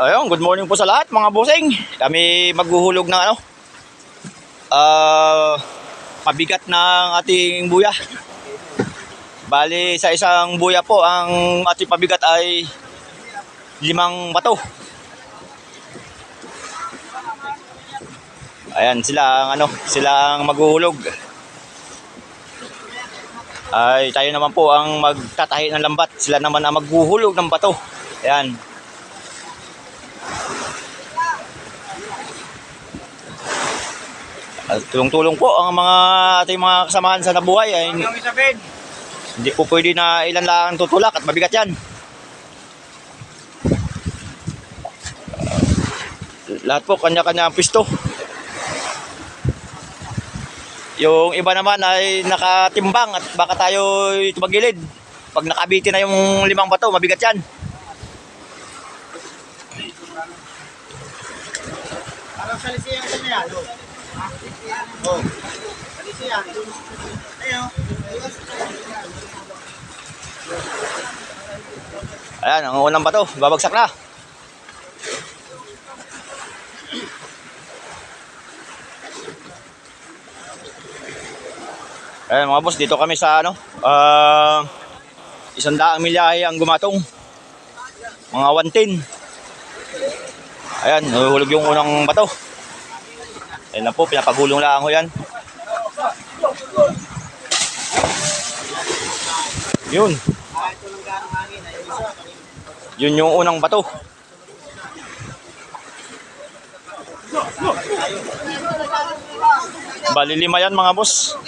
Ayun, good morning po sa lahat mga bossing. Kami maghuhulog ng mabigat ng ating buya. Bali sa isang buya po ang ating pabigat ay 5 bato. Ayan sila ang maghuhulog. Ay tayo naman po ang magtatahi ng lambat. Sila naman ang maghuhulog ng bato. Ayan. Tulong-tulong po ang ating mga kasamahan sa nabuhay ay hindi po pwede na ilan lang tutulak at mabigat yan. Lahat po kanya-kanya ang pisto. Yung iba naman ay nakatimbang at baka tayo tumagilid. Pag nakabiti na yung 5 bato, mabigat yan. Parang salisiyan ka na yan. Oh. Salisiyan. Ayun. Ayan, ang unang bato, babagsak na. Ayan mga boss, dito kami sa 100 milyahe ang gumatong. Mga 110. Ayan, nahulog yung unang bato. Ayan na po, pinapagulong lang ho yan. Yun. Yun yung unang bato. Bali 5 yan mga boss.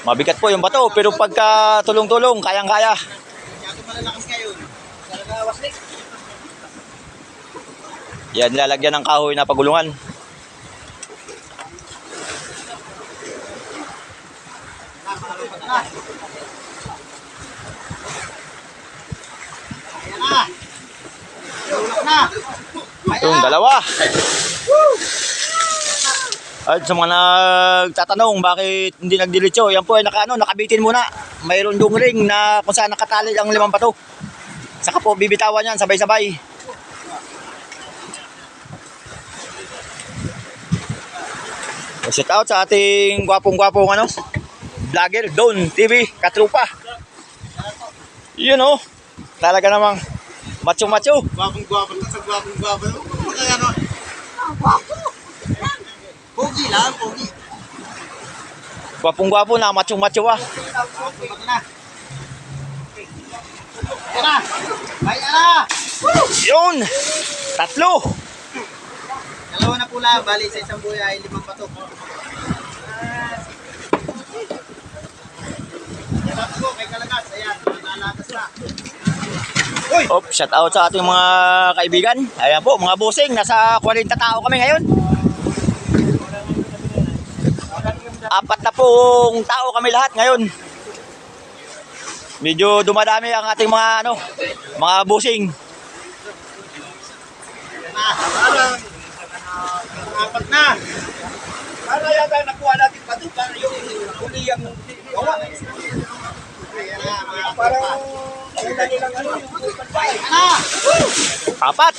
Mabigat po yung bato pero pagka tulong-tulong kayang-kaya. Yan, nilalagyan ng kahoy na pagulungan. Yung dalawa. At sa mga nagtatanong bakit hindi nagdiretso, yan po ay nakabitin muna. Mayroon dong ring na kung saan nakatali ang 5 bato. Saka po bibitawan yan sabay-sabay. Shout out sa ating gwapong-gwapong vlogger Don TV Katrupa. Yun talaga namang macho-macho. Gwapong-gwapo sa gwapong-gwapo. Pogi lang, pogi. Gwapong-gwapo na macho-macho ah. Yun! 3. Dalawa na pula, bali sa isang buya ay 5 bato. May kalagas, ayan, nalagas na. Shout out sa ating mga kaibigan. Ayan po, mga bossing, nasa 40 tao kami ngayon. 4 na pong tao kami lahat ngayon. Medyo dumadami ang ating mga mga bossing. Apat na. Para yata nakuha natin pa doon para yung huli yung gawa. Parang Apat.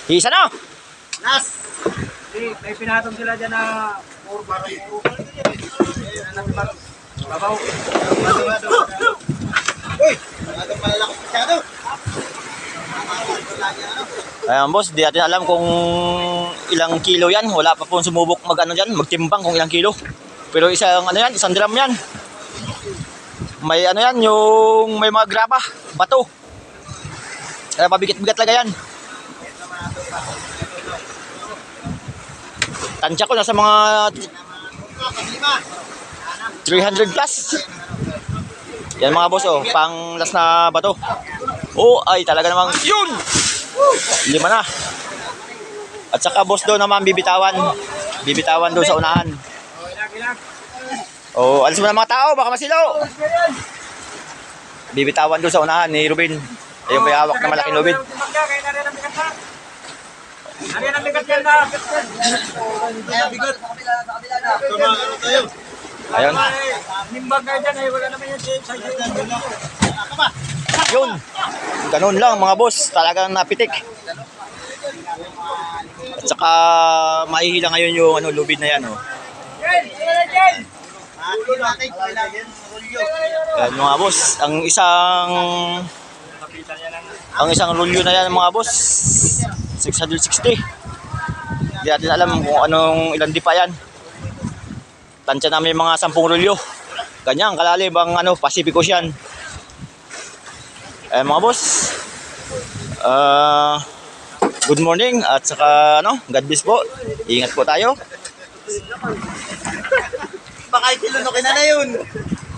Isa na. Nas. May pinatong sila dyan na puro barang puro. Babaw. Uy! Masyadong malalaki masyado. Ayan boss, di natin alam kung ilang kilo yan. Wala pa pong sumubok dyan, magtimbang kung ilang kilo. Pero isang drum yan. May yung may mga graba, bato. Kaya pabigat-bigat talaga yan. Tansya ko nasa mga 300 plus. Yan mga boss pang last na bato. Ay talaga namang yun! 5 na. At saka boss doon naman bibitawan. Bibitawan doon sa unahan. Alis mo na mga tao, baka masilo. Bibitawan doon sa unahan ni Ruben. Yung may hawak na malaking lubid. Ano ang bigat yan na? Bigat. Ayun. Nimbag kayo dyan, wala naman yung sa Yun. Ganun lang mga boss. Talagang napitik. At saka mahihila ngayon yung ano, lubid na yan. Oh. Yan mga boss. Ang isang rulyo na yan mga boss. 660. Hindi natin alam kung anong ilang dipa yan. Tansya namin mga 10 rulyo. Ganyan, kalalim ang ano, Pacific Ocean. Mga boss, good morning at saka God bless po. Ingat po tayo. Baka ikilunukin na yun.